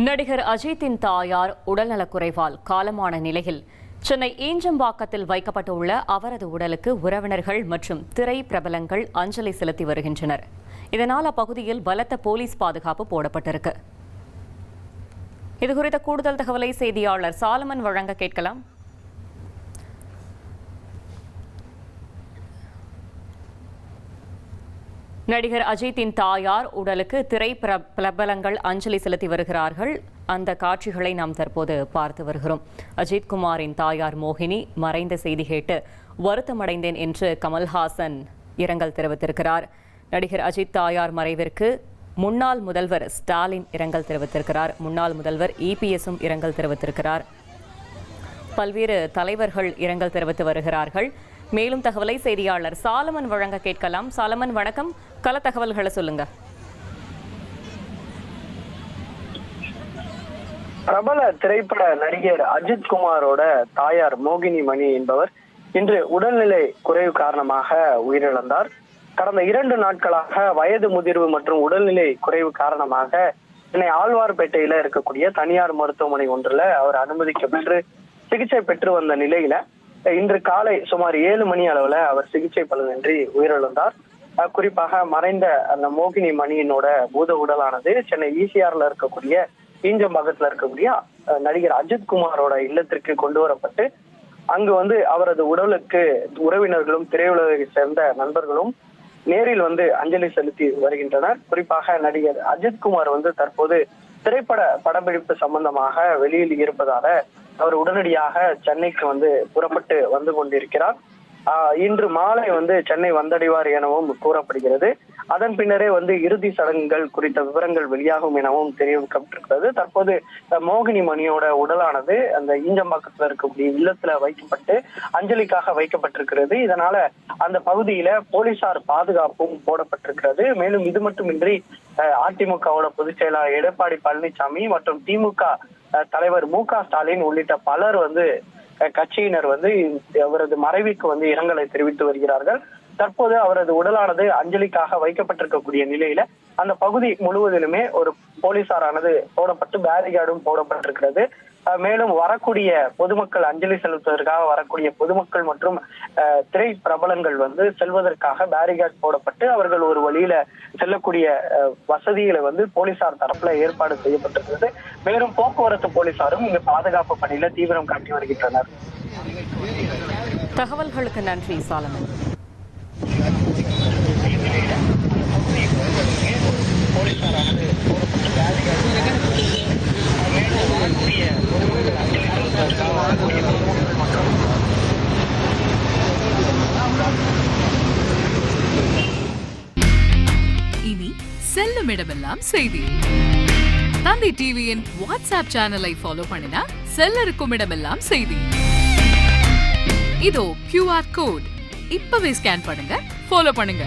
நடிகர் அஜித்தின் தாயார் உடல்நலக்குறைவால் காலமான நிலையில் சென்னை ஈஞ்சம்பாக்கத்தில் வைக்கப்பட்டுள்ள அவரது உடலுக்கு உறவினர்கள் மற்றும் திரை பிரபலங்கள் அஞ்சலி செலுத்தி வருகின்றனர். இதனால் அப்பகுதியில் பலத்த போலீஸ் பாதுகாப்பு போடப்பட்டிருக்கு. இதுகுறித்த கூடுதல் தகவலை செய்தியாளர் சாலமன் வழங்க கேட்கலாம். நடிகர் அஜித்தின் தாயார் உடலுக்கு திரை பிரபலங்கள் அஞ்சலி செலுத்தி வருகிறார்கள். அந்த காட்சிகளை நாம் தற்போது பார்த்து வருகிறோம். அஜித் குமாரின் தாயார் மோகினி மறைந்த செய்தி கேட்டு வருத்தமடைந்தேன் என்று கமல்ஹாசன் இரங்கல் தெரிவித்திருக்கிறார். நடிகர் அஜித் தாயார் மறைவிற்கு முன்னாள் முதல்வர் ஸ்டாலின் இரங்கல் தெரிவித்திருக்கிறார். முன்னாள் முதல்வர் இபிஎஸும் இரங்கல் தெரிவித்திருக்கிறார். பல்வேறு தலைவர்கள் இரங்கல் தெரிவித்து வருகிறார்கள். மேலும் தகவலை செய்தியாளர் சாலமன் வழங்க கேட்கலாம். சாலமன் வணக்கம், கள தகவல்களை சொல்லுங்க. பிரபல திரைப்பட நடிகர் அஜித் குமாரோட தாயார் மோகினி மணி என்பவர் இன்று உடல்நிலை குறைவு காரணமாக உயிரிழந்தார். கடந்த 2 நாட்களாக வயது முதிர்வு மற்றும் உடல்நிலை குறைவு காரணமாக சென்னை ஆழ்வார்பேட்டையில இருக்கக்கூடிய தனியார் மருத்துவமனை ஒன்றுல அவர் அனுமதிக்கப்பட்டு சிகிச்சை பெற்று வந்த நிலையில இன்று காலை சுமார் 7 மணி அளவுல அவர் சிகிச்சை பலனின்றி உயிரிழந்தார். குறிப்பாக மறைந்த அந்த மோகினி மணியினோட பூத உடலானது சென்னை ஈசிஆர்ல இருக்கக்கூடிய ஈஞ்சம்பாக்கத்துல இருக்கக்கூடிய நடிகர் அஜித் குமாரோட இல்லத்திற்கு கொண்டு வரப்பட்டு அங்கு அவரது உடலுக்கு உறவினர்களும் திரையுலகை சேர்ந்த நண்பர்களும் நேரில் அஞ்சலி செலுத்தி வருகின்றனர். குறிப்பாக நடிகர் அஜித் குமார் தற்போது திரைப்பட படப்பிடிப்பு சம்பந்தமாக வெளியில் இருப்பதால அவர் உடனடியாக சென்னைக்கு புறப்பட்டு வந்து கொண்டிருக்கிறார். இன்று மாலை சென்னை வந்தடைவார் எனவும் கூறப்படுகிறது. அதன் பின்னரே இறுதி சடங்குகள் குறித்த விவரங்கள் வெளியாகும் எனவும் தெரிவிக்கப்பட்டிருக்கிறது. தற்போது மோகினி மணியோட உடலானது அந்த ஈஞ்சம்பாக்கத்துல இருக்கக்கூடிய இல்லத்துல வைக்கப்பட்டு அஞ்சலிக்காக வைக்கப்பட்டிருக்கிறது. இதனால அந்த பகுதியில போலீசார் பாதுகாப்பும் போடப்பட்டிருக்கிறது. மேலும் இது மட்டுமின்றி அதிமுகவோட பொதுச் செயலாளர் எடப்பாடி பழனிசாமி மற்றும் திமுக தலைவர் மு.க. ஸ்டாலின் உள்ளிட்ட பலர் கட்சியினர் அவரது மறைவுக்கு இரங்கலை தெரிவித்து வருகிறார்கள். தற்போது அவரது உடலானது அஞ்சலிக்காக வைக்கப்பட்டிருக்கக்கூடிய நிலையில அந்த பகுதி முழுவதிலுமே ஒரு போலீசாரானது போடப்பட்டு பேரிகார்டும் போடப்பட்டிருக்கிறது. மேலும் வரக்கூடிய பொதுமக்கள் அஞ்சலி செலுத்துவதற்காக வரக்கூடிய பொதுமக்கள் மற்றும் திரை பிரபலங்கள் செல்வதற்காக பேரிகார்ட் போடப்பட்டு அவர்கள் ஒரு வழியில செல்லக்கூடிய வசதிகளை போலீசார் தரப்புல ஏற்பாடு செய்யப்பட்டிருக்கிறது. மேலும் போக்குவரத்து போலீசாரும் இங்கு பாதுகாப்பு பணியில தீவிரம் காட்டி வருகின்றனர். தகவல்களுக்கு நன்றி சாலமன். இனி செல்லும் இடமெல்லாம் செய்தி. தந்தி டிவியின் வாட்ஸ்அப் சேனலை ஃபாலோ பண்ணினா செல்ல இருக்கும் இடமெல்லாம் செய்தி. இதோ QR கோட் இப்பவே ஸ்கேன் பண்ணுங்க, ஃபாலோ பண்ணுங்க.